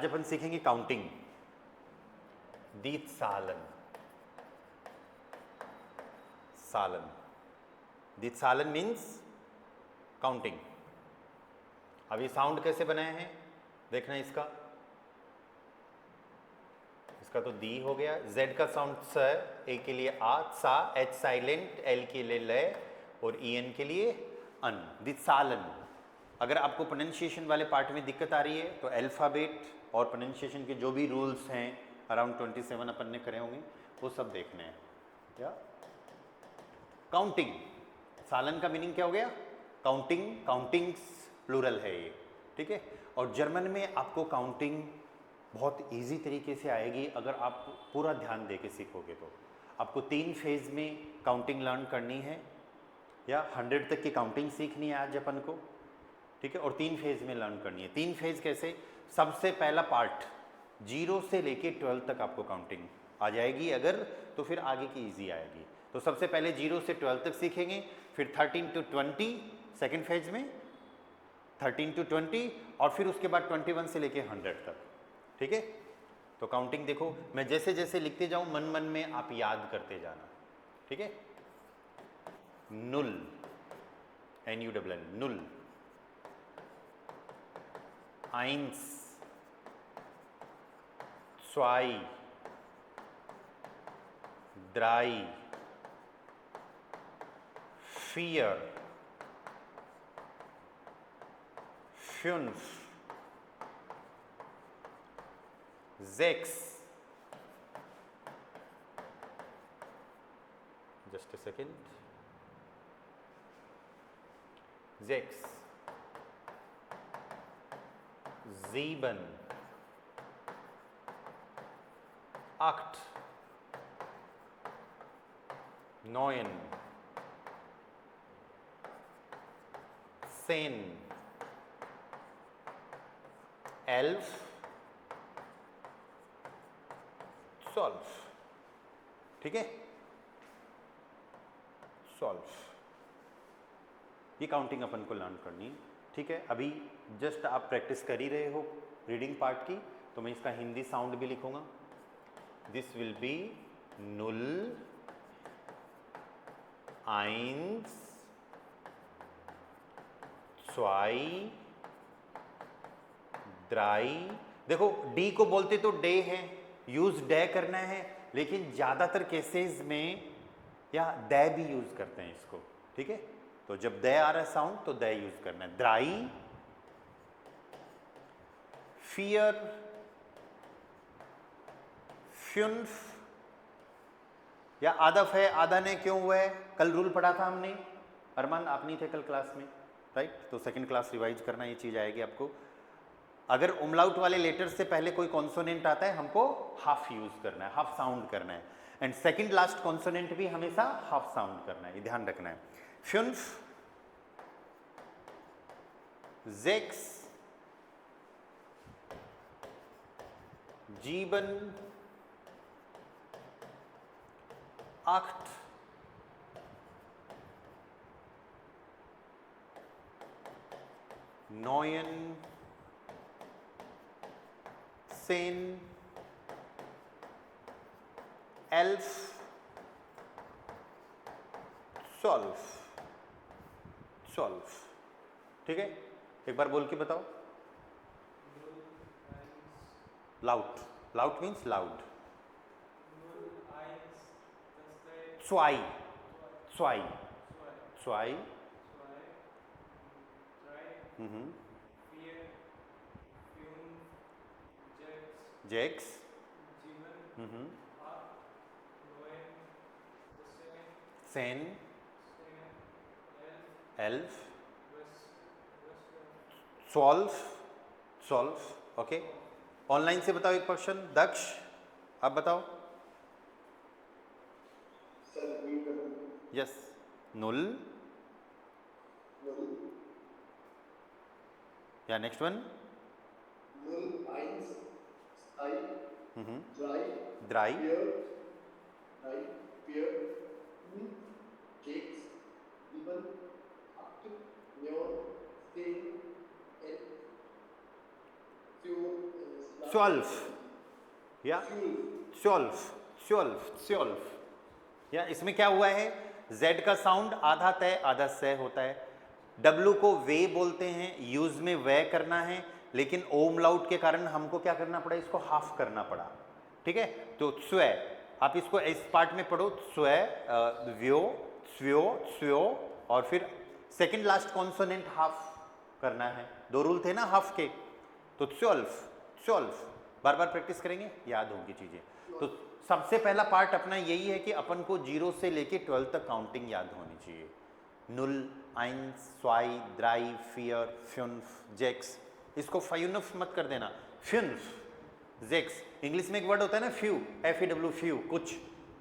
आज अपन सीखेंगे काउंटिंग। दीत सालन, सालन, दीत सालन मीन्स काउंटिंग। अब ये साउंड कैसे बनाए हैं देखना। इसका तो दी हो गया। जेड का साउंड स, ए के लिए आ, सा, एच साइलेंट, एल के लिए लय और ई एन के लिए अन। दीत सालन। अगर आपको प्रोनाउंसिएशन वाले पार्ट में दिक्कत आ रही है तो अल्फ़ाबेट और प्रोनाउंसिएशन के जो भी रूल्स हैं अराउंड 27 अपन ने करे होंगे वो सब देखने हैं। क्या काउंटिंग, सालन का मीनिंग क्या हो गया? काउंटिंग, काउंटिंग्स प्लूरल है ये, ठीक है। और जर्मन में आपको काउंटिंग बहुत इजी तरीके से आएगी अगर आप पूरा ध्यान दे के सीखोगे तो। आपको 3 फेज में काउंटिंग लर्न करनी है या 100 तक की काउंटिंग सीखनी है आज अपन को, ठीक है। और 3 फेज में लर्न करनी है। 3 फेज कैसे? सबसे पहला पार्ट 0 से लेके 12 तक आपको काउंटिंग आ जाएगी अगर, तो फिर आगे की इजी आएगी। तो सबसे पहले 0 से 12 तक सीखेंगे, फिर 13 to 20 सेकेंड फेज में, 13 to 20 और फिर उसके बाद 21 से लेके 100 तक, ठीक है। तो काउंटिंग देखो, मैं जैसे जैसे लिखते जाऊं मन मन में आप याद करते जाना, ठीक है। Null, NULL, null. eins, zwei, drei, vier, fünf, sechs, just a second, 6, 7, 8, 9, 10, 11, 12, ठीक है। 12 ये काउंटिंग अपन को लर्न करनी है, ठीक है। अभी जस्ट आप प्रैक्टिस कर ही रहे हो रीडिंग पार्ट की, तो मैं इसका हिंदी साउंड भी लिखूंगा। This will be null, eins, zwei, drei। देखो डी को बोलते तो डे है, यूज डे करना है, लेकिन ज्यादातर केसेस में या दे भी यूज करते हैं इसको, ठीक है। तो जब दे आ रहा है साउंड तो दे यूज करना है। द्राई, फियर, फ्युन्फ, या आदफ है, आधा ने क्यों हुआ है, कल रूल पढ़ा था हमने। अरमान आप नहीं थे कल क्लास में, राइट। तो सेकंड क्लास रिवाइज करना, ये चीज आएगी आपको। अगर उमलाउट वाले लेटर से पहले कोई कॉन्सोनेंट आता है हमको हाफ यूज करना है, हाफ साउंड करना है। एंड सेकंड लास्ट कॉन्सोनेंट भी हमेशा हाफ साउंड करना है, ये ध्यान रखना है। फ्युन्फ, sechs, 7, 8, 9, 10, 11, 12, ठीक है। एक बार बोल के बताओ। Loud, loud means loud. zwei, zwei, zwei, sechs, 10, 11, 12, 12, okay. Online से बताओ एक क्वेश्चन, दक्ष आप बताओ। यस, नुल, या next one, Null, eins, zwei, drei, drei, drei, vier, fünf, sechs, 7, 8, 9, 10, 11, 12 या 12 या इसमें क्या हुआ है, Z का साउंड आधा तय आधा सह होता है। W को वे बोलते हैं, यूज में वे करना है, लेकिन ओम लाउड के कारण हमको क्या करना पड़ा, इसको हाफ करना पड़ा। ठीक है, तो स्व, आप इसको इस पार्ट में पढ़ो, स्व, व्यो, स्व्यो, स्व्यो, और फिर सेकंड लास्ट कॉन्सोनेंट हाफ करना है। 2 रूल थे ना हाफ के, तो 12 बार बार प्रैक्टिस करेंगे, याद होंगी चीजें। तो सबसे पहला पार्ट अपना यही है कि अपन को 0 से लेके 12 तक काउंटिंग याद होनी चाहिए। 0, 1, 2, 3, 4, 5, 6। इसको फायुनफ मत कर देना, फ्युनफ, 6। इंग्लिश में एक वर्ड होता है ना फ्यू, FEW, फ्यू, कुछ,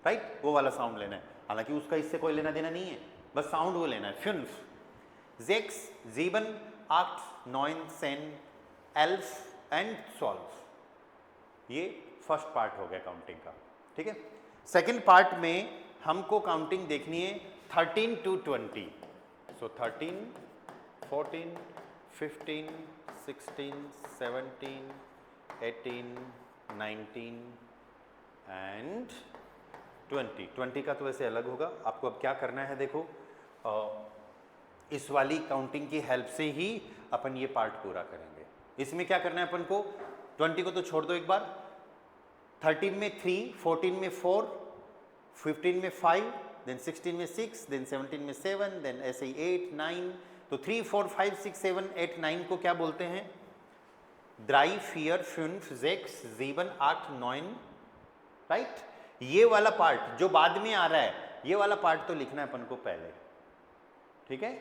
राइट, वो वाला साउंड लेना है, हालांकि उसका इससे कोई लेना देना नहीं है, बस साउंड वो लेना है। फ्युनफ, 6, 7, 8, 9, 10, 11 एंड 12। ये फर्स्ट पार्ट हो गया काउंटिंग का। ठीक है, सेकंड पार्ट में हमको काउंटिंग देखनी है 13 to 20। सो 13, 14, 15, 16, 17, 18, 19 एंड 20 का तो वैसे अलग होगा। आपको अब क्या करना है, देखो इस वाली काउंटिंग की हेल्प से ही अपन ये पार्ट पूरा करेंगे। इसमें क्या करना है अपन को, 20 को तो छोड़ दो एक बार, 13 में 3, 14 में 4, 15 में 5, देन 16 में 6, देन 17 में 7, देन ऐसे ही 8, 9। तो 3, 4, 5, 6, 7, 8, 9 को क्या बोलते हैं, 3, 4, 5, 6, 7, 8, 9, राइट। ये वाला पार्ट जो बाद में आ रहा है, ये वाला पार्ट तो लिखना है अपन को पहले। ठीक है,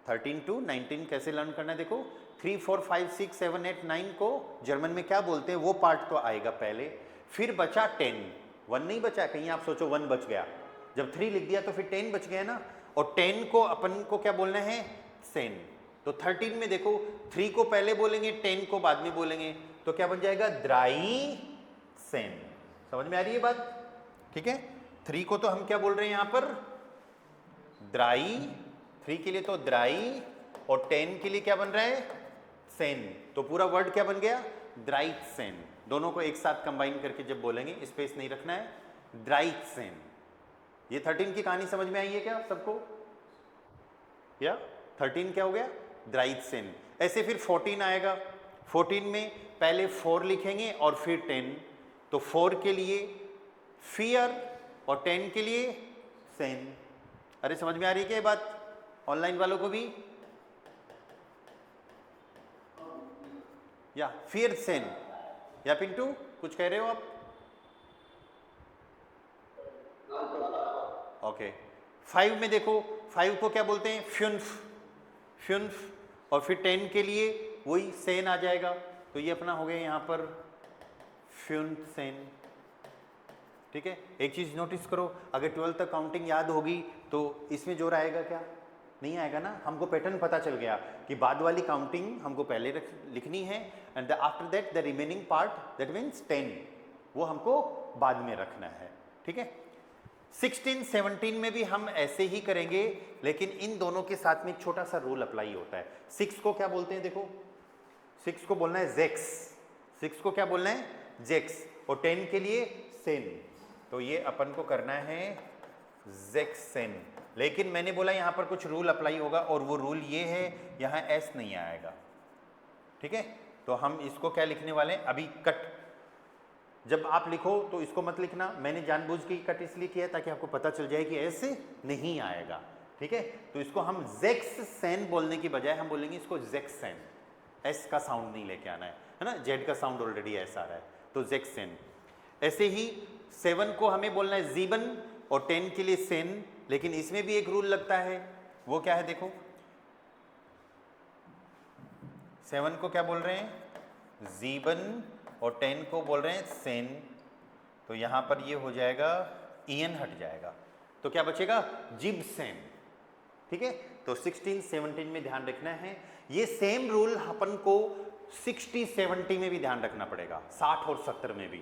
13 to 19 कैसे लर्न करना है, देखो 3, 4, 5, 6, 7, 8, 9 को जर्मन में क्या बोलते हैं, वो पार्ट तो आएगा पहले। फिर बचा 10, 1 नहीं बचा, कहीं आप सोचो 1 बच गया, जब 3 लिख दिया तो फिर 10 बच गया ना, और 10 को अपन को क्या बोलना है, सेन। तो 13 में देखो 3 को पहले बोलेंगे, 10 को बाद में बोलेंगे, तो क्या बन जाएगा, द्राई सेन। समझ में आ रही है बात? ठीक है, 3 को तो हम क्या बोल रहे हैं यहाँ पर, द्राई, 3 के लिए तो द्राई, और 10 के लिए क्या बन रहा है, सेन। तो पूरा वर्ड क्या बन गया, द्राइट सेन। दोनों को एक साथ कंबाइन करके जब बोलेंगे, स्पेस नहीं रखना है, द्राइट सेन। ये 13 की कहानी समझ में आई है क्या सबको, या 13 क्या हो गया, द्राइट सेन। ऐसे फिर 14 आएगा, 14 में पहले 4 लिखेंगे और फिर 10, तो 4 के लिए फियर और 10 के लिए सेन। अरे समझ में आ रही है क्या ये बात, ऑनलाइन वालों को भी, या फियर सेन, या पिंटू कुछ कह रहे हो आप, ओके। 5 में देखो, 5 को क्या बोलते हैं, फ्युन्फ, फ्युन्फ, और फिर 10 के लिए वही सेन आ जाएगा, तो ये अपना हो गया यहाँ पर फ्युनसेन। ठीक है, एक चीज़ नोटिस करो, अगर 12 तक काउंटिंग याद होगी तो इसमें जोर आएगा क्या, नहीं आएगा ना। हमको पैटर्न पता चल गया कि बाद वाली काउंटिंग हमको पहले लिखनी है, and after that the remaining part, that means 10, वो हमको बाद में रखना है। ठीक है, 16, 17 में भी हम ऐसे ही करेंगे, लेकिन इन दोनों के साथ में एक छोटा सा रूल अप्लाई होता है। 6 को क्या बोलते हैं, देखो 6 को बोलना है जेक्स, 6 को क्या बोलना है, जेक्स, और 10 के लिए सेन। तो ये अपन को करना है जेक्स सेन, लेकिन मैंने बोला यहाँ पर कुछ रूल अप्लाई होगा, और वो रूल ये है, यहाँ एस नहीं आएगा। ठीक है, तो हम इसको क्या लिखने वाले हैं, अभी कट जब आप लिखो तो इसको मत लिखना, मैंने जानबूझ के कट इसलिए किया ताकि आपको पता चल जाए कि ऐसे नहीं आएगा। ठीक है, तो इसको हम जेक्स सेन बोलने की बजाय हम बोलेंगे इसको जेक्स सेन, एस का साउंड नहीं लेके आना है ना, जेड का साउंड ऑलरेडी एस आ रहा है, तो जेक्स सेन। ऐसे ही 7 को हमें बोलना है जीबन, और 10 के लिए सेन, लेकिन इसमें भी एक रूल लगता है, वो क्या है, देखो 7 को क्या बोल रहे हैं, जीबन, और 10 को बोल रहे हैं सेन, तो यहां पर ये हो जाएगा, ईएन हट जाएगा, तो क्या बचेगा, जिबसेन। ठीक है, तो 16, 17 में ध्यान रखना है। ये सेम रूल अपन को 60, 70 में भी ध्यान रखना पड़ेगा, 60 और 70 में भी।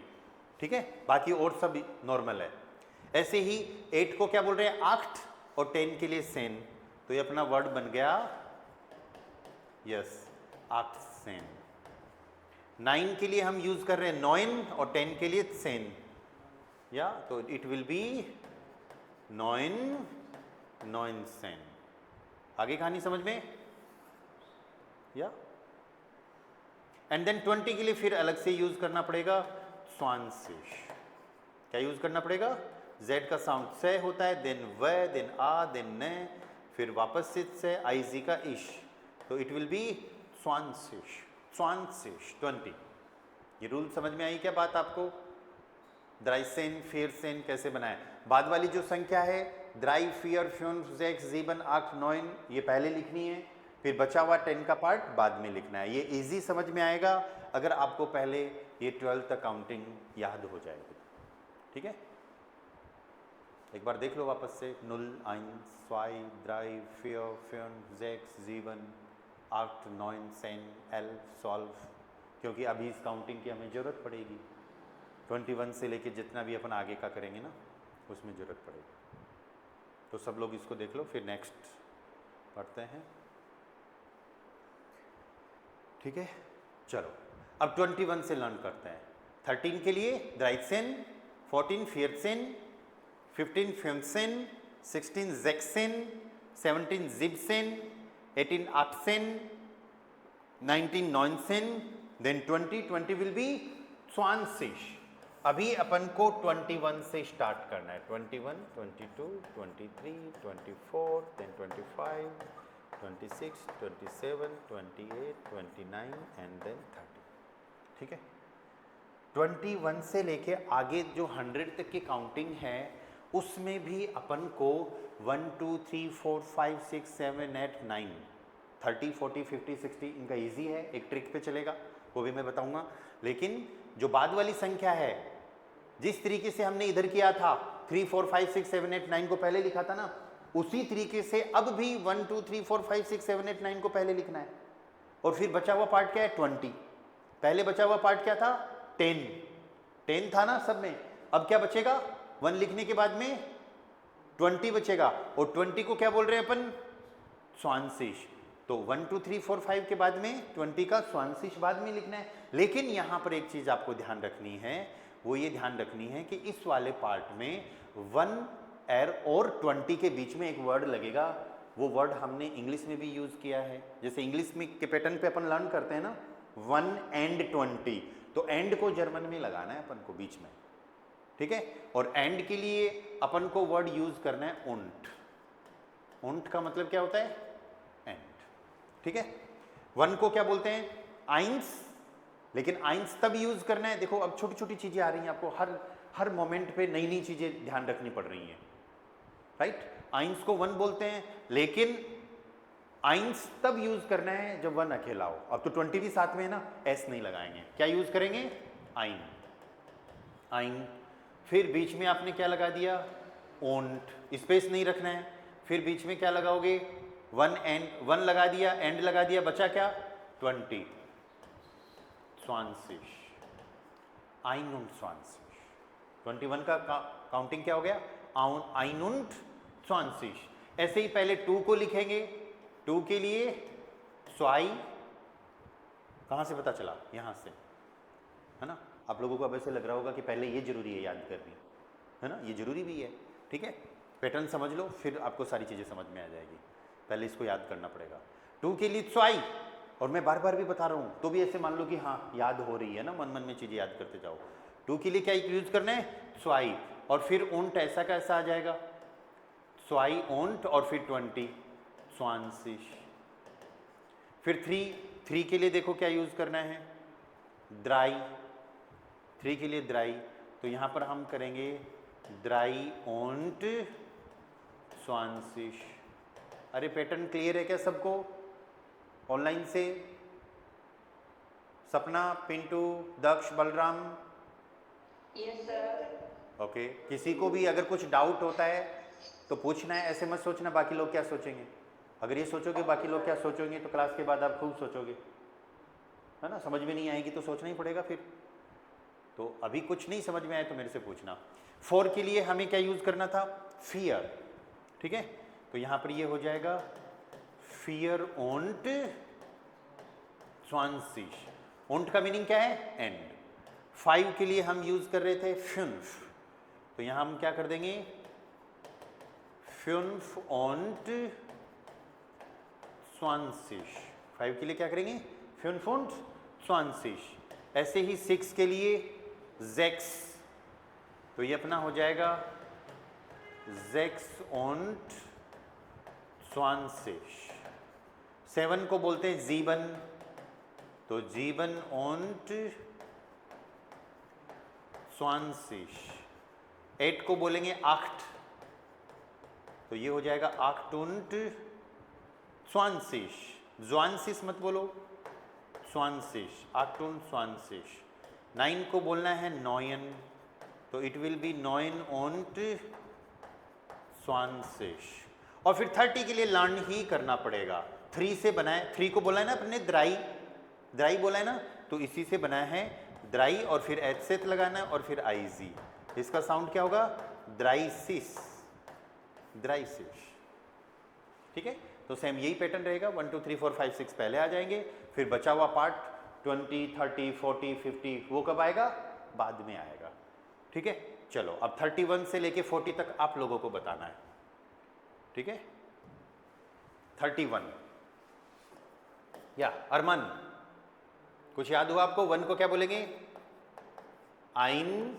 ठीक है, बाकी और सब नॉर्मल है। ऐसे ही 8 को क्या बोल रहे हैं, आक्ट, और 10 के लिए सेन, तो ये अपना वर्ड बन गया, यस, आक्ट सेन। 9 के लिए हम यूज कर रहे हैं 9 और 10 के लिए 10, या तो इट विल बी 9 10। आगे कहानी समझ में, या एंड देन 20 के लिए फिर अलग से यूज करना पड़ेगा स्वांशिश। क्या यूज करना पड़ेगा? Z का साउंड से होता है, देन व, देन आ, देन न, फिर वापस से आईजी का इश, तो इट विल बी स्वांशिश। स्वांशिश 20। ये रूल समझ में आई क्या बात आपको? द्राइसेन फियरसेन कैसे बनाए? बाद वाली जो संख्या है द्राई फियर फ्यून जेक्स जीबन 8 9, ये पहले लिखनी है, फिर बचा हुआ 10 का पार्ट बाद में लिखना है। ये इजी समझ में आएगा अगर आपको पहले ये 12 तक काउंटिंग याद हो जाएगी। ठीक है, एक बार देख लो वापस से। 0 1 2 3 4 5 6 7 8 9 10 11 12, क्योंकि अभी इस काउंटिंग की हमें ज़रूरत पड़ेगी। 21 से लेके जितना भी अपन आगे का करेंगे ना, उसमें ज़रूरत पड़ेगी। तो सब लोग इसको देख लो, फिर नेक्स्ट पढ़ते हैं। ठीक है, चलो अब 21 से लर्न करते हैं। 13 के लिए द्राइसेन, 14 फियरसेन, 15 फ्यूंगसेन, 16 जेक्सेन, 17 जिबसेन, 18 आक्सेन, 19 नॉनसेन, देन 20 विल बी स्वांशिश। अभी अपन को 21 से स्टार्ट करना है। 21, 22, 23, 24, देन 25, 26, 27, 28, 29 एंड देन 30। ठीक है, 21 से लेके आगे जो 100 तक की काउंटिंग है उसमें भी अपन को 1 2 3 4 5 6 7 8 9 30 40 50 60 इनका इजी है, एक ट्रिक पे चलेगा, वो भी मैं बताऊंगा। लेकिन जो बाद वाली संख्या है, जिस तरीके से हमने इधर किया था 3 4 5 6 7 8 9 को पहले लिखा था ना, उसी तरीके से अब भी 1 2 3 4 5 6 7 8 9 को पहले लिखना है। और फिर बचा हुआ पार्ट क्या है? 20। पहले बचा हुआ पार्ट क्या था? 10 था ना सब में। अब क्या बचेगा? 1 लिखने के बाद में 20 बचेगा, और 20 को क्या बोल रहे हैं अपन? स्वांशिश। तो 1 2 3 4 5 के बाद में 20 का स्वांशिश बाद में लिखना है। लेकिन यहां पर एक चीज आपको ध्यान रखनी है, वो ये ध्यान रखनी है कि इस वाले पार्ट में 1 और 20 के बीच में एक वर्ड लगेगा। वो वर्ड हमने इंग्लिश में भी यूज किया है। जैसे इंग्लिश में के पैटर्न पे अपन लर्न करते हैं ना 1 एंड 20, तो एंड को जर्मन में लगाना है अपन को बीच में। ठीक है, और एंड के लिए अपन को वर्ड यूज करना है उंट। उंट का मतलब क्या होता है? एंड। ठीक है, 1 को क्या बोलते हैं? आइंस। लेकिन आइंस तब यूज करना है, देखो अब छोटी छोटी चीजें आ रही हैं आपको, हर मोमेंट पे नई नई चीजें ध्यान रखनी पड़ रही हैं, राइट। आइंस को 1 बोलते हैं, लेकिन आइंस तब यूज करना है जब 1 अकेला हो। अब तो 20 भी साथ में है ना, एस नहीं लगाएंगे, क्या यूज करेंगे? आइन। आइन। फिर बीच में आपने क्या लगा दिया? ओंट। स्पेस नहीं रखना है। फिर बीच में क्या लगाओगे? 1 लगा दिया, एंड लगा दिया, बचा क्या? 20। स्वांशिश। आइनुंट स्वांशिश। 21 का काउंटिंग क्या हो गया? आइनुंट स्वांशिश। ऐसे ही पहले 2 को लिखेंगे। 2 के लिए स्वाई, कहां से पता चला? यहां से, है ना। आप लोगों को अब ऐसे लग रहा होगा कि पहले ये जरूरी है याद करनी, है ना, ये जरूरी भी है। ठीक है, पैटर्न समझ लो, फिर आपको सारी चीजें समझ में आ जाएगी। पहले इसको याद करना पड़ेगा। 2 के लिए स्वाई, और मैं बार बार भी बता रहा हूं तो भी ऐसे मान लो कि हाँ याद हो रही है ना, मन मन में चीजें याद करते जाओ। 2 के लिए क्या यूज करना है? स्वाई, और फिर ऊंट ऐसा कैसा आ जाएगा? स्वाई ऊंट, और फिर 20 स्वांशिश। फिर 3 के लिए देखो क्या यूज करना है? द्राई। 3 के लिए द्राई, तो यहां पर हम करेंगे द्राई ओंट स्वांशिश। अरे पैटर्न क्लियर है क्या सबको? ऑनलाइन से Sapna, Pintu, Daksh, Balram? Yes sir. Okay, किसी को भी अगर कुछ डाउट होता है तो पूछना है, ऐसे मत सोचना बाकी लोग क्या सोचेंगे। अगर ये सोचोगे बाकी लोग क्या सोचेंगे तो क्लास के बाद आप खूब सोचोगे, है ना। समझ में नहीं आएगी तो सोचना ही पड़ेगा फिर। तो अभी कुछ नहीं समझ में आए तो मेरे से पूछना। 4 के लिए हमें क्या यूज करना था? फियर। ठीक है, तो यहां पर ये हो जाएगा फियर ओंट स्वांशिश। ओंट का मीनिंग क्या है? एंड। 5 के लिए हम यूज कर रहे थे फ्युन्फ, तो यहां हम क्या कर देंगे? फ्युन्फ ओंट स्वांसिश। 5 के लिए क्या करेंगे? फ्युन्फ ओंट स्वांसिश। ऐसे ही 6 के लिए जेक्स, तो ये अपना हो जाएगा जेक्स ओंट स्वांसिश। 7 को बोलते हैं जीबन, तो जीबन ओंट स्वांसिश। 8 को बोलेंगे आक्ट, तो ये हो जाएगा आक्ट उंट स्वांसिश। ज्वांसिस मत बोलो, स्वांसिश, आक्ट उंट स्वांसिश। 9 को बोलना है नॉयन, तो इट विल बी नॉयन ओंट स्वांसिश। और फिर 30 के लिए लर्न ही करना पड़ेगा। 3 से बनाए, 3 को बोला है ना अपने द्राई, द्राई बोला है ना, तो इसी से बनाया है द्राई, और फिर एच सेट लगाना है और फिर आईजी। इसका साउंड क्या होगा? द्राइसिस, द्राइसिस। ठीक है, तो सेम यही पैटर्न रहेगा। 1 2 3 4 5 6 पहले आ जाएंगे, फिर बचा हुआ पार्ट 20 30 40 50 वो कब आएगा? बाद में आएगा। ठीक है, चलो अब 31 से लेके 40 तक आप लोगों को बताना है। ठीक है, 31 या अरमान, कुछ याद हुआ आपको? 1 को क्या बोलेंगे? आइन,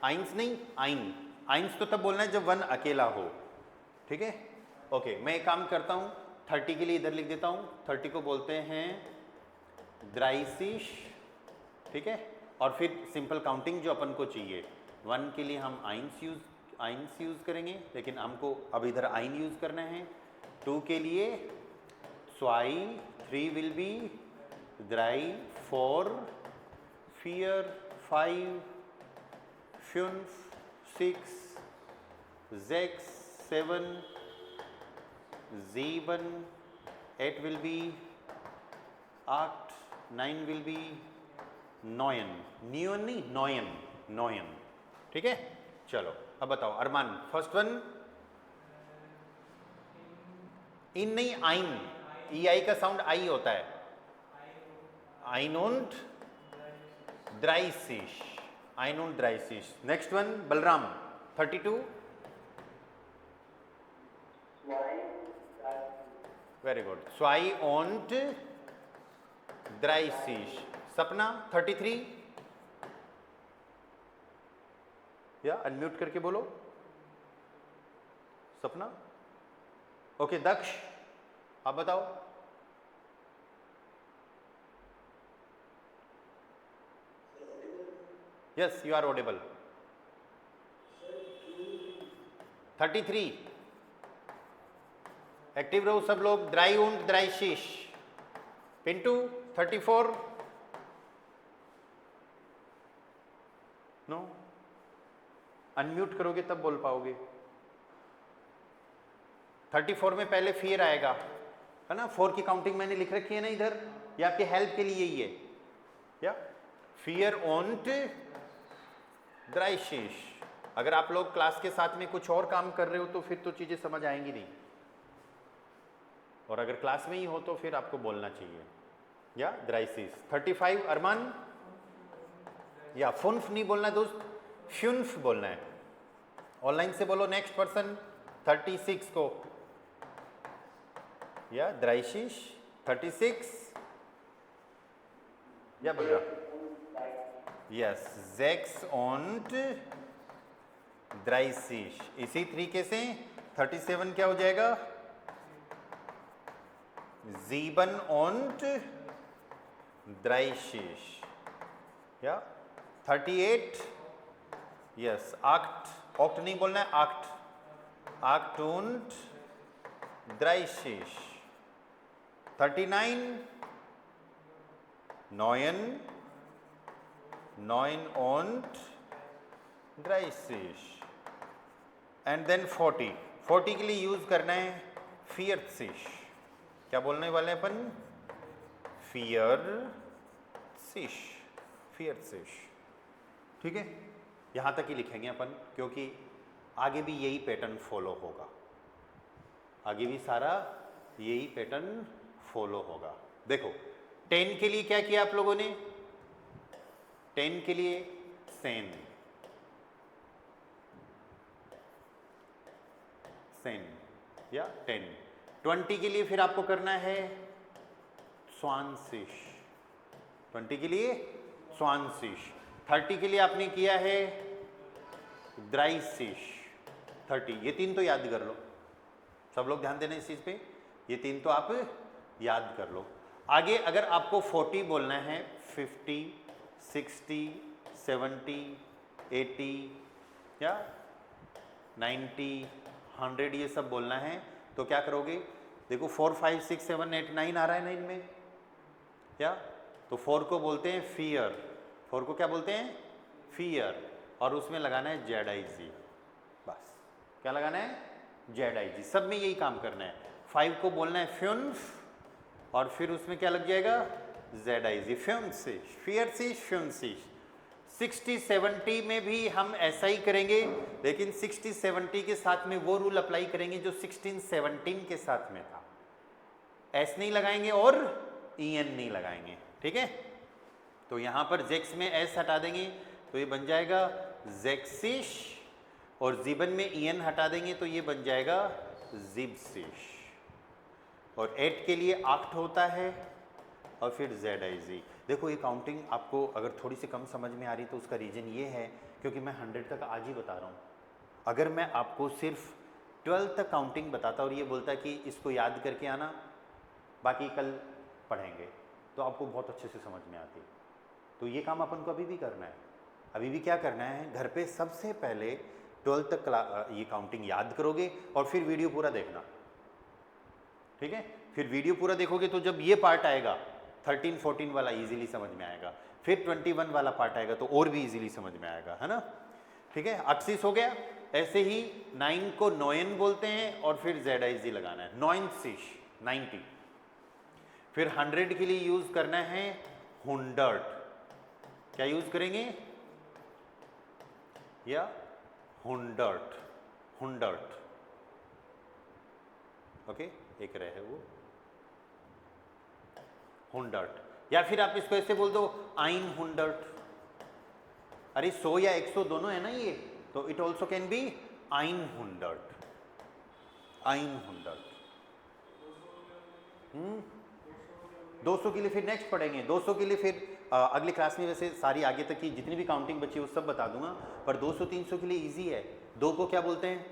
आइंस नहीं, आइन। आइंस तो तब बोलना है जब 1 अकेला हो। ठीक है, ओके, मैं एक काम करता हूं, 30 के लिए इधर लिख देता हूं। 30 को बोलते हैं द्राइसिश। ठीक है, और फिर सिंपल काउंटिंग जो अपन को चाहिए, 1 के लिए हम आइंस यूज करेंगे, लेकिन हमको अब इधर आइन यूज करना है। 2 के लिए स्वाई, 3 विल बी द्राई, 4 फियर, 5 फ्युन्फ, 6 जेक्स, 7 जीबन, 8 will be act, 9 will be नॉयन, नियन नहीं नॉयन, नॉयन। ठीक है, चलो अब बताओ अरमान, फर्स्ट वन इन नहीं आइन, ई आई का साउंड आई होता है। आइनोंट द्राइसिश, आइनोंट द्राइसिश। Next one Balram 32, very good, स्वाई ओंट द्राइसिश। सपना 33, या अनम्यूट करके बोलो सपना। ओके, दक्ष आप बताओ। Yes, you are audible. 33 active रहो सब लोग। द्राई उंट द्राइशिश। पिंटू 34, नो, अनम्यूट करोगे तब बोल पाओगे। 34 में पहले फियर आएगा, है ना। 4 की काउंटिंग मैंने लिख रखी है ना इधर, ये आपके हेल्प के लिए ही है। या फियर ओंट द्राइशिश। अगर आप लोग क्लास के साथ में कुछ और काम कर रहे हो तो फिर तो चीजें समझ आएंगी नहीं, और अगर क्लास में ही हो तो फिर आपको बोलना चाहिए। या द्राइसिस। 35 अरमान, या फुन्फ नहीं बोलना दोस्त, फ्युन्फ बोलना है। ऑनलाइन से बोलो नेक्स्ट पर्सन 36 को, या द्राइशिश 36, या बोल यस, जेक्स ओंट द्राइशिश। इसी तरीके से 37 क्या हो जाएगा? जीबन ओंट द्राइशिश। या 38, यस, आक्ट, ऑक्ट नहीं बोलना है, आक्ट, आक्ट उंट द्राइशिश। 39 नॉयन, नॉयन ओंट द्राइशिश। एंड देन 40 के लिए यूज करना है फियरसिश। क्या बोलने वाले हैं अपन? फियरसिश, फियरसिश। ठीक है, यहां तक ही लिखेंगे अपन, क्योंकि आगे भी यही पैटर्न फॉलो होगा, आगे भी सारा यही पैटर्न फॉलो होगा। देखो 10 के लिए क्या किया आप लोगों ने? 10 के लिए सेन, सेन या 10। 20 के लिए फिर आपको करना है स्वानसिश, 20 के लिए स्वानसिश। 30 के लिए आपने किया है द्राइसिश, 30। ये 3 तो याद कर लो, सब लोग ध्यान देना इस चीज पे, ये 3 तो आप याद कर लो। आगे अगर आपको 40 बोलना है, 50, 60, 70, 80 या 90, 100 ये सब बोलना है तो क्या करोगे? देखो 4, 5, 6, 7, 8, 9 आ रहा है ना इनमें, या तो 4 को बोलते हैं फियर, 4 को क्या बोलते हैं? फियर, और उसमें लगाना है ZIG, बस। क्या लगाना है? ZIG, सब में यही काम करना है। 5 को बोलना है फ्यून्स, और फिर उसमें क्या लग जाएगा? ZIG, फ्यून्सिश, फियरसिश, फ्यून्सिश। 60, 70 में भी हम ऐसा ही करेंगे, लेकिन 60, 70 के साथ में वो रूल अप्लाई करेंगे जो 16, 17 के साथ में था। एस नहीं लगाएंगे और EN नहीं लगाएंगे, ठीक है? तो यहां पर जेक्स में एस हटा देंगे तो ये बन जाएगा जेक्सिश, और जीबन में EN हटा देंगे तो ये बन जाएगा जिब्सिश। और 8 के लिए आक्ट होता है, और फिर ZIG। देखो ये काउंटिंग आपको अगर थोड़ी सी कम समझ में आ रही तो उसका रीज़न ये है क्योंकि मैं 100 तक आज ही बता रहा हूँ। अगर मैं आपको सिर्फ 12 तक काउंटिंग बताता और ये बोलता कि इसको याद करके आना, बाकी कल पढ़ेंगे, तो आपको बहुत अच्छे से समझ में आती। तो ये काम अपन को अभी भी करना है। अभी भी क्या करना है? घर पे सबसे पहले 12 तक ये काउंटिंग याद करोगे और फिर वीडियो पूरा देखना, ठीक है? फिर वीडियो पूरा देखोगे तो जब ये पार्ट आएगा 13, 14 वाला इजीली समझ में आएगा, फिर 21 वाला पार्ट आएगा तो और भी इजीली समझ में आएगा, है ना? ठीक है, 88 हो गया। ऐसे ही 9 को 9 बोलते हैं और फिर ZIG लगाना है, 9सिश, 90। फिर 100 के लिए यूज करना है 100। क्या यूज करेंगे? या 100, ओके, एक रहे वो 100, या फिर आप इसको ऐसे बोल दो 100। अरे 100 या 100 दोनों है ना ये, तो इट ऑल्सो कैन बी 100, 100। 200 के लिए फिर नेक्स्ट पढ़ेंगे। 200 के लिए फिर अगली क्लास में वैसे सारी आगे तक की जितनी भी काउंटिंग बची है वो सब बता दूंगा, पर 200, 300 के लिए इजी है। 2 को क्या बोलते हैं?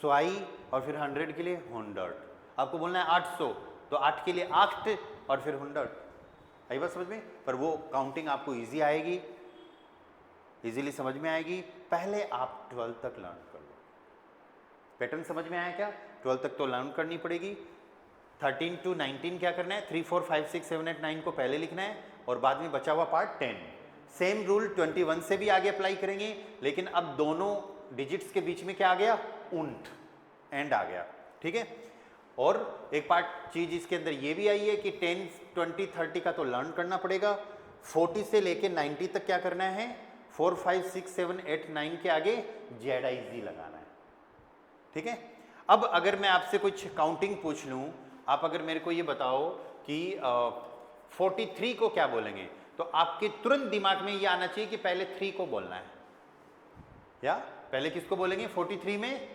स्वाई, और फिर 100 के लिए 100। आपको बोलना है 800, तो 8 के लिए 8 और फिर 100। आई बात समझ में? पर वो काउंटिंग आपको इजी आएगी, इजीली समझ में आएगी। पहले आप 12 तक लर्न कर लो। पैटर्न समझ में आया क्या? 12 तक तो लर्न करनी पड़ेगी। 13 to 19 क्या करना है? 3, 4, 5, 6, 7, 8, 9 को पहले लिखना है और बाद में बचा हुआ पार्ट 10। सेम रूल 21 से भी आगे अप्लाई करेंगे, लेकिन अब दोनों डिजिट्स के बीच में क्या आ गया? उंट, एंड आ गया, ठीक है? और एक पार्ट चीज इसके अंदर ये भी आई है कि 10, 20, 30 का तो लर्न करना पड़ेगा। 40 से लेके 90 तक क्या करना है? 4, 5, 6, 7, 8, 9 के आगे ZIG लगाना है, ठीक है? अब अगर मैं आपसे कुछ काउंटिंग पूछ लूं, आप अगर मेरे को ये बताओ कि 43 को क्या बोलेंगे, तो आपके तुरंत दिमाग में ये आना चाहिए कि पहले 3 को बोलना है, या पहले किसको बोलेंगे? 43 में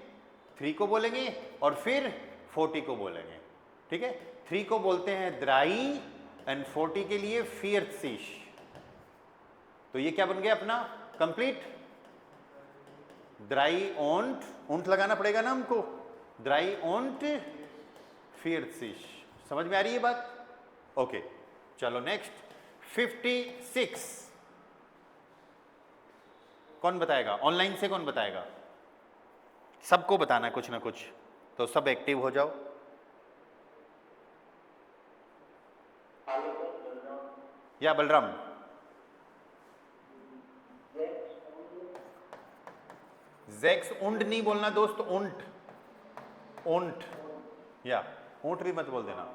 3 को बोलेंगे और फिर 40 को बोलेंगे, ठीक है? 3 को बोलते हैं द्राई एंड 40 के लिए फियरसिश। तो ये क्या बन गया अपना कंप्लीट? द्राई ओंट, ऊंट लगाना पड़ेगा ना हमको, द्राई ओंट फियरसिश। समझ में आ रही है बात? ओके, चलो नेक्स्ट 56 कौन बताएगा? ऑनलाइन से कौन बताएगा? सबको बताना है कुछ ना कुछ, तो सब एक्टिव हो जाओ। या बलराम? जेक्स उंड नहीं बोलना दोस्त, उंट, उंट, या ऊंट भी मत बोल देना।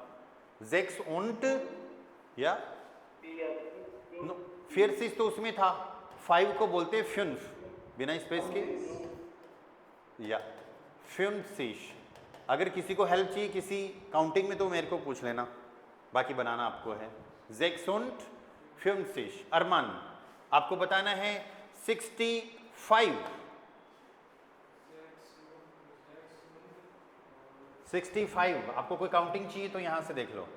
जेक्स उंट या फियरसिश तो उसमें था। 5 को बोलते फ्यून्स, बिना स्पेस के, या फ्यून्सिश। अगर किसी को हेल्प चाहिए किसी काउंटिंग में तो मेरे को पूछ लेना, बाकी बनाना आपको है। जेक्स उंट फ्यून्सिश। अरमान आपको बताना है 65। 65 आपको कोई काउंटिंग चाहिए तो यहां से देख लो।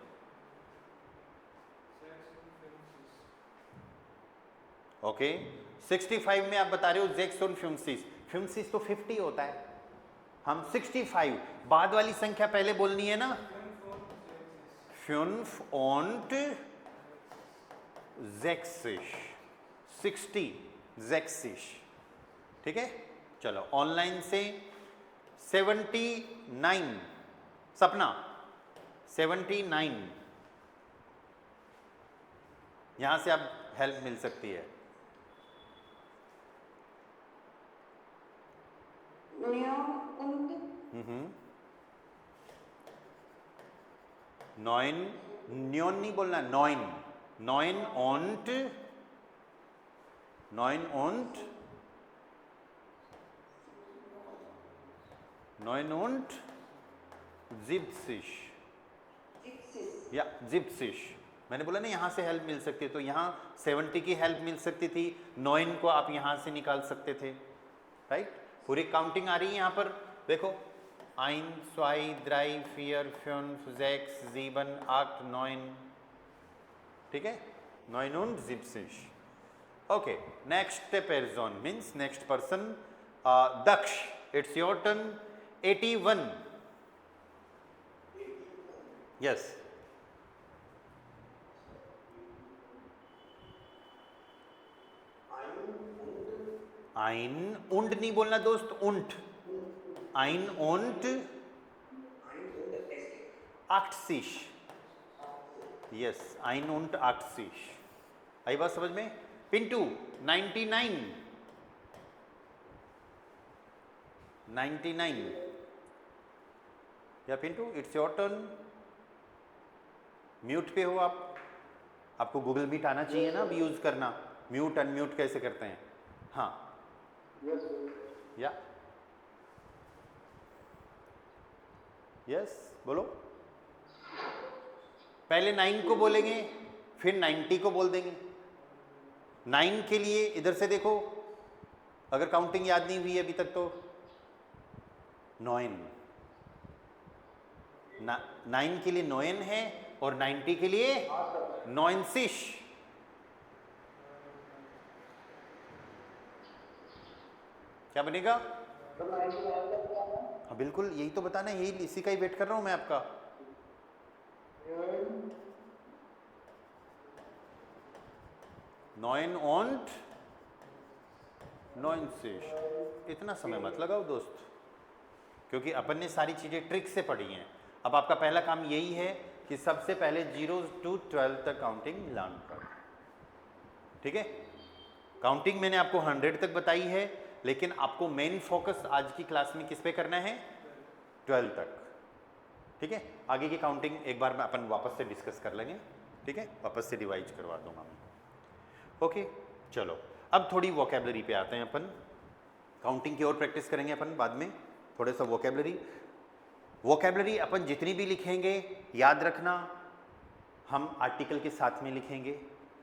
ओके 65 में आप बता रहे हो जेक्स और फ्यूमसिस। फ्यूमसिस तो 50 होता है, हम 65 बाद वाली संख्या पहले बोलनी है ना। फ्यूनफ ऑन्ट जेक्सिश 60 जेक्सिश। ठीक है चलो ऑनलाइन से 79 सपना 79 यहां से आप हेल्प मिल सकती है। नॉइन न्योन नहीं बोलना, नॉइन नॉइन ऑन्ट नॉइन ऑन्ट नॉइन ऑन्ट जिप्सिश या जिप्सिश। मैंने बोला ना यहां से हेल्प मिल सकती है, तो यहां 70 की हेल्प मिल सकती थी, 9 को आप यहां से निकाल सकते थे। राइट पूरी काउंटिंग आ रही है यहां पर देखो 1 2 3 4 5 6 7 8 9। ठीक है 9 und 70। Okay next person means next person Daksh it's your turn 81। Yes आइन उंड नहीं बोलना दोस्त, उंट आइन उंट 80। यस आइन उंट 80। आई बात समझ में। पिंटू 99 99 या Pintu it's your turn. Mute पे हो आप, आपको गूगल मीट आना चाहिए ना अभी यूज करना, म्यूट अनम्यूट कैसे करते हैं। हाँ या यस बोलो। पहले 9 को बोलेंगे फिर 90 को बोल देंगे। 9 के लिए इधर से देखो, अगर काउंटिंग याद नहीं हुई अभी तक तो 9 9 के लिए 9 है और 90 के लिए 90। क्या बनेगा। हाँ बिल्कुल यही तो बताना है, यही इसी का ही वेट कर रहा हूं मैं आपका। 9 und 90। इतना समय मत लगाओ दोस्त, क्योंकि अपन ने सारी चीजें ट्रिक से पढ़ी हैं। अब आपका पहला काम यही है कि सबसे पहले 0 to 12 तक काउंटिंग लर्न करो। ठीक है काउंटिंग मैंने आपको 100 तक बताई है, लेकिन आपको मेन फोकस आज की क्लास में किस पे करना है, 12 तक। ठीक है आगे की काउंटिंग एक बार में अपन वापस से डिस्कस कर लेंगे। ठीक है वापस से रिवाइज करवा दूंगा मैं। ओके चलो अब थोड़ी वोकेबलरी पे आते हैं अपन। काउंटिंग की और प्रैक्टिस करेंगे अपन बाद में, थोड़ा सा वोकेबलरी अपन जितनी भी लिखेंगे याद रखना हम आर्टिकल के साथ में लिखेंगे।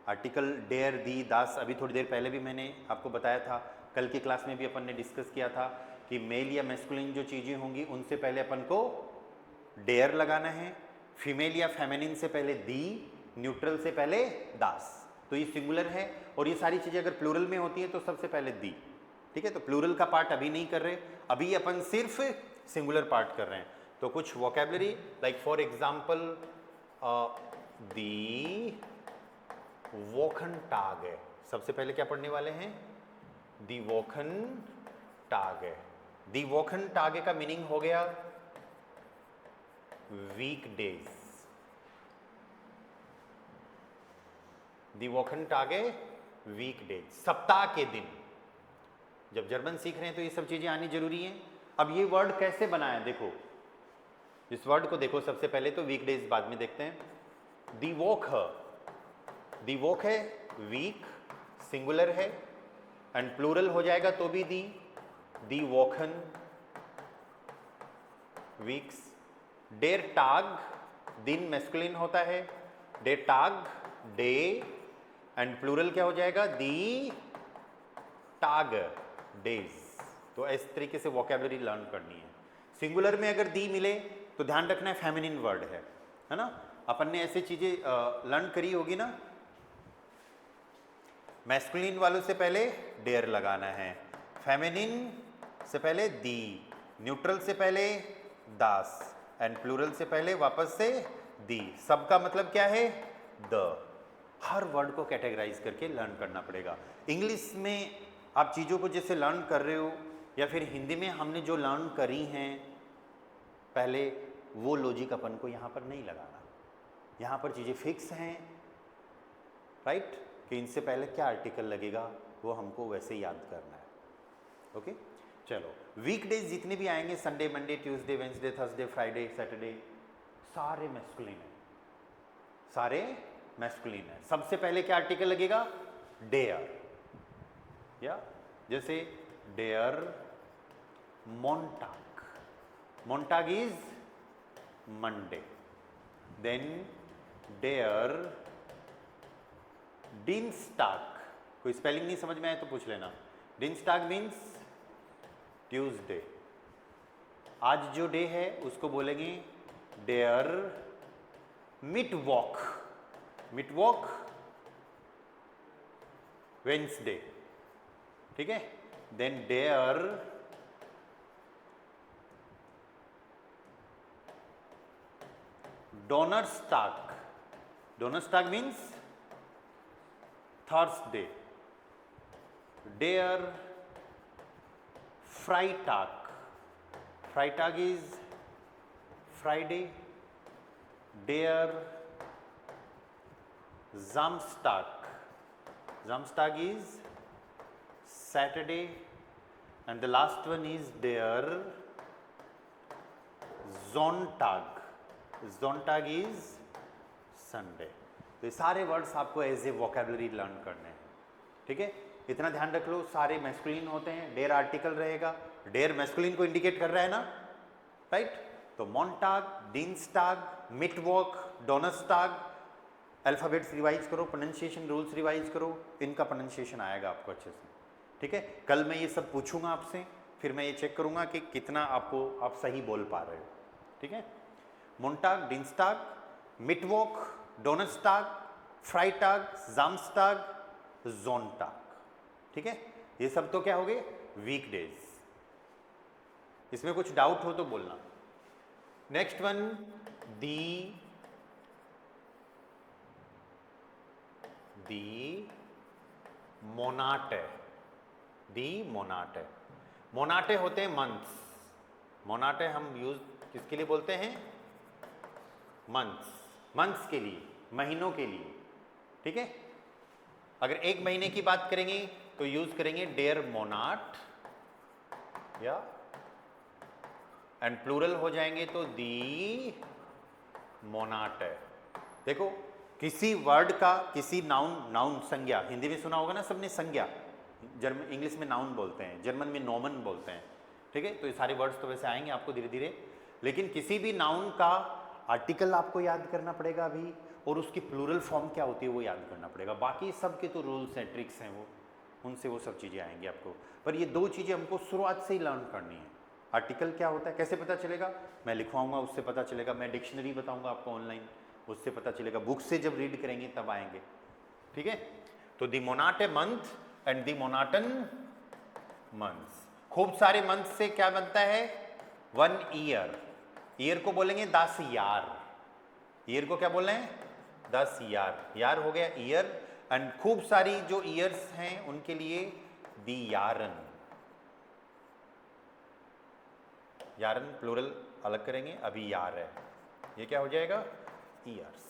आर्टिकल डेयर दी दास अभी थोड़ी देर पहले भी मैंने आपको बताया था, कल की क्लास में भी अपन ने डिस्कस किया था कि मेल या मैस्कुलिन जो चीज़ें होंगी उनसे पहले अपन को डेयर लगाना है, फीमेल या फेमिनिन से पहले दी, न्यूट्रल से पहले दास। तो ये सिंगुलर है और ये सारी चीज़ें अगर प्लूरल में होती हैं तो सबसे पहले दी। ठीक है तो प्लूरल का पार्ट अभी नहीं कर रहे, अभी अपन सिर्फ सिंगुलर पार्ट कर रहे हैं। तो कुछ वोकेबलरी लाइक फॉर एग्जाम्पल दी वोखन टाग है। सबसे पहले क्या पढ़ने वाले हैं, दी वोखन टाग है। दी वोखन टागे का मीनिंग हो गया वीकडेज। दी वोखन टागे वीकडेज सप्ताह के दिन। जब जर्मन सीख रहे हैं तो ये सब चीजें आनी जरूरी हैं। अब ये वर्ड कैसे बना है देखो, इस वर्ड को देखो सबसे पहले तो वीकडेज बाद में देखते हैं। दी वोक है वीक सिंगुलर है एंड प्लूरल हो जाएगा तो भी दी वोखन वीक्स। डेर टाग दिन मैस्कुलिन होता है, डेर टाग डे एंड प्लूरल क्या हो जाएगा? दी टाग डेज। तो इस तरीके से वोकेबलरी लर्न करनी है। सिंगुलर में अगर दी मिले तो ध्यान रखना है फेमिनिन वर्ड है ना। अपन ने ऐसी चीजें लर्न करी होगी ना, मैस्कुलिन वालों से पहले डेयर लगाना है, फेमिनिन से पहले दी, न्यूट्रल से पहले दास, एंड प्लूरल से पहले वापस से दी। सबका मतलब क्या है? द। हर वर्ड को कैटेगराइज करके लर्न करना पड़ेगा। इंग्लिश में आप चीज़ों को जैसे लर्न कर रहे हो, या फिर हिंदी में हमने जो लर्न करी हैं पहले, वो लॉजिक अपन को यहाँ पर नहीं लगाना। यहाँ पर चीज़ें फिक्स हैं, राइट, कि इनसे पहले क्या आर्टिकल लगेगा वो हमको वैसे याद करना है। ओके, चलो। वीकडेज जितने भी आएंगे, Sunday, Monday, Tuesday, Wednesday, Thursday, Friday, Saturday, सारे मैस्कुलिन है, सारे मैस्कुलिन है। सबसे पहले क्या आर्टिकल लगेगा? डेयर। या जैसे डेयर मोन्टाग, मोन्टाग इज मंडे। देन डेयर डिंस्टाग, कोई स्पेलिंग नहीं समझ में आए तो पूछ लेना। डिंस्टाग मीन्स ट्यूसडे। आज जो डे है उसको बोलेंगे डेयर मिटवॉक, मिटवॉक वेंसडे, ठीक है। देन डेयर डोनर्स्टाग, डोनर्स्टाग मीन्स थर्सडे। डेयर फ्राइटाग, फ्राइटाग इज फ्राइडे। डेयर जामस्टाग, जामस्टाग is Saturday, and the last one is their Zontag, Zontag is Sunday। तो ये सारे वर्ड्स आपको एज ए वोकेबलरी लर्न करने हैं, ठीक है। इतना ध्यान रख लो, सारे मैस्कुलिन होते हैं, डेयर आर्टिकल रहेगा, डेयर मैस्कुलिन को इंडिकेट कर रहा है ना, राइट। तो मोन्टाग, डिंस्टाग, मिटवॉक, डोनस्टाग, अल्फाबेट्स रिवाइज करो, प्रोनाउंसिएशन रूल्स रिवाइज करो, इनका प्रोनाउंसिएशन आएगा आपको अच्छे से, ठीक है। कल मैं ये सब पूछूंगा आपसे, फिर मैं ये चेक करूंगा कि कितना आप सही बोल पा रहे हो, ठीक है। मोन्टाग, डिंस्टाग, मिटवॉक, डोनस्टाग, फ्राइटाग, जामस्टाग, जोनटाग, ठीक है। ये सब तो क्या हो गए? वीकडेज। इसमें कुछ डाउट हो तो बोलना। नेक्स्ट वन, दी मोनाटे, दी मोनाटे। मोनाटे होते हैं मंथ्स। मोनाटे हम यूज किसके लिए बोलते हैं? मंथ्स, मंथ्स के लिए, महीनों के लिए, ठीक है। अगर एक महीने की बात करेंगे तो यूज करेंगे डेयर मोनाट, या एंड प्लूरल हो जाएंगे तो दी मोनाटे। देखो, किसी वर्ड का, किसी नाउन, नाउन संज्ञा, हिंदी में सुना होगा ना सबने संज्ञा, जर्मन, इंग्लिश में नाउन बोलते हैं, जर्मन में नोमन बोलते हैं, ठीक है। तो ये सारे वर्ड्स तो वैसे आएंगे आपको धीरे धीरे, लेकिन किसी भी नाउन का आर्टिकल आपको याद करना पड़ेगा अभी, और उसकी प्लूरल फॉर्म क्या होती है वो याद करना पड़ेगा। बाकी सब के तो रूल्स हैं, ट्रिक्स हैं, वो उनसे वो सब चीज़ें आएंगी आपको। पर ये दो चीज़ें हमको शुरुआत से ही लर्न करनी है। आर्टिकल क्या होता है, कैसे पता चलेगा? मैं लिखवाऊंगा, उससे पता चलेगा। मैं डिक्शनरी बताऊंगा आपको ऑनलाइन, उससे पता चलेगा। बुक से जब रीड करेंगे तब आएंगे, ठीक है। तो दी मोनाटे मंथ एंड दी मोनाटन मंथ्स। खूब सारे मंथ से क्या बनता है? One year. ईयर को बोलेंगे 10 यार। ईयर को क्या बोल रहे हैं? 10 यार। यार हो गया ईयर। एंड खूब सारी जो ईयर्स हैं उनके लिए दी यारन। यारन प्लूरल अलग करेंगे, अभी यार है, ये क्या हो जाएगा? ईयर्स,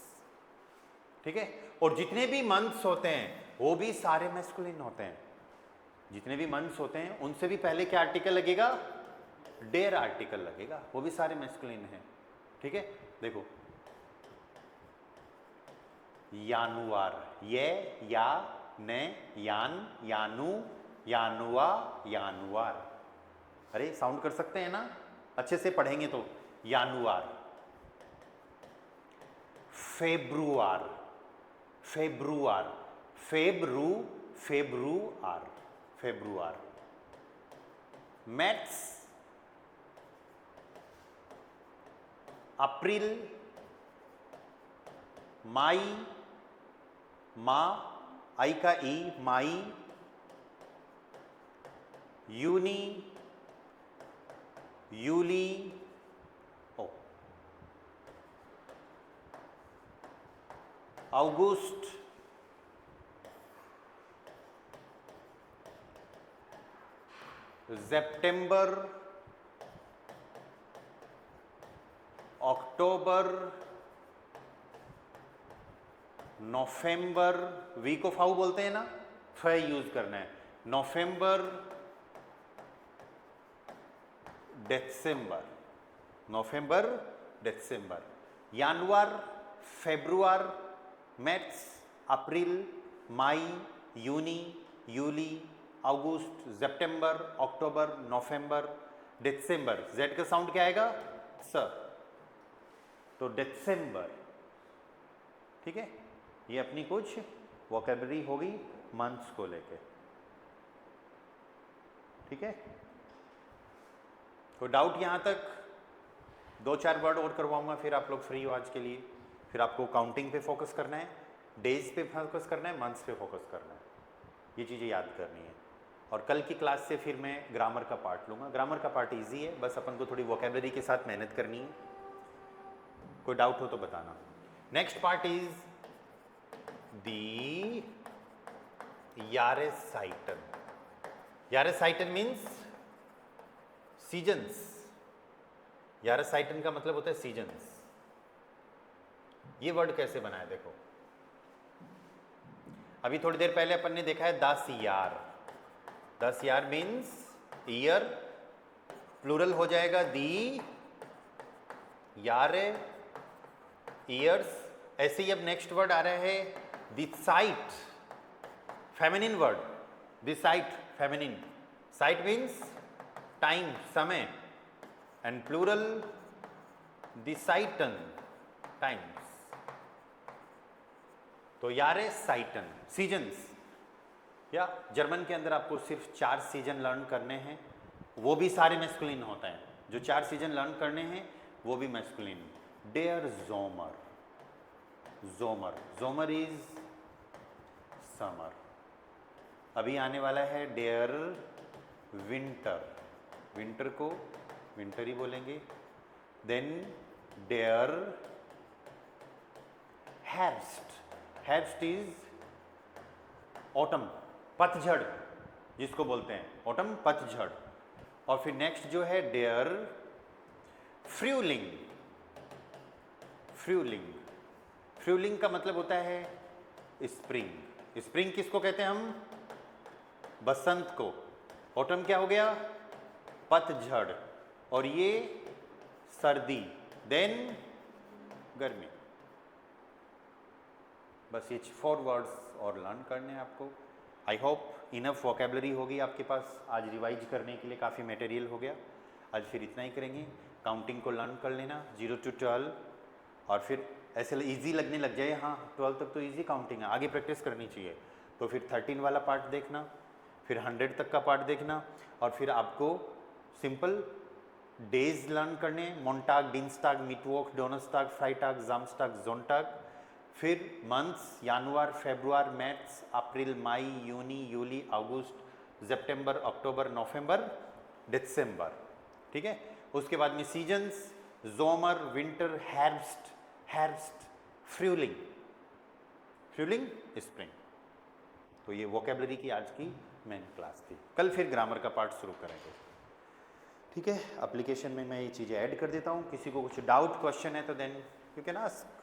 ठीक है। और जितने भी मंथ्स होते हैं वो भी सारे मैस्कुलिन होते हैं। जितने भी मंथ्स होते हैं उनसे भी पहले क्या आर्टिकल लगेगा? डेयर आर्टिकल लगेगा, वो भी सारे मैस्कुलिन हैं, ठीक है। देखो, यानुआर, ये, या, ने, यान, यानु, यानुआ, यानुआर। अरे साउंड कर सकते हैं ना, अच्छे से पढ़ेंगे तो। यानुआर। फेब्रुआर, फेब्रुआर, फेब्रुआर। मैथ्स अप्रैल, मई, आई का ई मई, यूनी, यूली, अगस्त, सितंबर, अक्टूबर, नवंबर, वीक ऑफ हाउ बोलते हैं ना, फ यूज करना है, नवंबर, दिसंबर, जनवरी, फरवरी, मार्च, अप्रैल, मई, यूनी, यूली, अगस्त, सितंबर, अक्टूबर, नवंबर, दिसंबर। जेड का साउंड क्या आएगा? स। तो दिसंबर, ठीक है। ये अपनी कुछ वोकैबुलरी होगी मंथ्स को लेके, ठीक है। कोई डाउट यहाँ तक? 2-4 वर्ड और करवाऊंगा, फिर आप लोग फ्री हो आज के लिए। फिर आपको काउंटिंग पे फोकस करना है, डेज पे फोकस करना है, मंथ्स पे फोकस करना है, ये चीज़ें याद करनी है। और कल की क्लास से फिर मैं ग्रामर का पार्ट लूँगा। ग्रामर का पार्ट इजी है, बस अपन को थोड़ी वोकैबुलरी के साथ मेहनत करनी है। कोई डाउट हो तो बताना। नेक्स्ट पार्ट इज दी यारेसाइटन। यारेसाइटन मीन्स सीजन्स। यारेसाइटन का मतलब होता है सीजन्स। ये वर्ड कैसे बना है देखो, अभी थोड़ी देर पहले अपन ने देखा है 10 यार। 10 यार मीन्स ईयर, प्लूरल हो जाएगा दी यारे ईयर्स। ऐसे ही अब नेक्स्ट वर्ड आ रहा है द साइट, फेमिनिन वर्ड, द साइट फेमिनिन। साइट मीन्स टाइम, समय, एंड प्लूरल द साइटन, टाइम्स। तो यारे साइटन, सीजन्स। या जर्मन के अंदर आपको सिर्फ 4 सीजन लर्न करने हैं, वो भी सारे मैस्कुलिन होता है। जो 4 सीजन लर्न करने हैं वो भी मैस्कुलिन। डेयर जोमर, जोमर, जोमर इज समर। अभी आने वाला है डेयर विंटर, विंटर को विंटर ही बोलेंगे। देन डेयर हेर्स्ट, हेर्स्ट इज ऑटम, पतझड़ जिसको बोलते हैं, ऑटम पतझड़। और फिर नेक्स्ट जो है डेयर फ्रूलिंग, फ्रूलिंग, फ्रूलिंग का मतलब होता है स्प्रिंग। स्प्रिंग किसको कहते हैं हम? बसंत को। ऑटम क्या हो गया? पतझड़। और ये सर्दी, देन गर्मी। बस ये 4 वर्ड्स और लर्न करने हैं आपको। आई होप इनफ वोकेबलरी होगी आपके पास। आज रिवाइज करने के लिए काफ़ी मटेरियल हो गया। आज फिर इतना ही करेंगे। काउंटिंग को लर्न कर लेना 0 to 12, और फिर ऐसे इजी लगने लग जाए, हाँ 12 तक तो इजी काउंटिंग है, आगे प्रैक्टिस करनी चाहिए। तो फिर 13 वाला पार्ट देखना, फिर 100 तक का पार्ट देखना, और फिर आपको सिंपल डेज लर्न करने, मोंटाग, डिंस्टाग, मिटवॉक, डोनस्टाग, फ्राइटाग, जामस्टाग, जोनटाग। फिर मंथ्स, जनवरी, फरवरी, मार्च, अप्रैल, मई, यूनी, यूली, अगस्त, सितंबर, अक्टूबर, नवंबर, दिसंबर। ठीक है। उसके बाद में सीजन्स, जोमर, विंटर, हेर्स्ट, हेर्स्ट, फ्रूलिंग, फ्रूलिंग स्प्रिंग। तो ये वोकेबलरी की आज की मेन क्लास थी। कल फिर ग्रामर का पार्ट शुरू करेंगे। ठीक है। एप्लीकेशन में मैं ये चीज़ें ऐड कर देता हूँ। किसी को कुछ डाउट क्वेश्चन है तो देन यू कैन आस्क।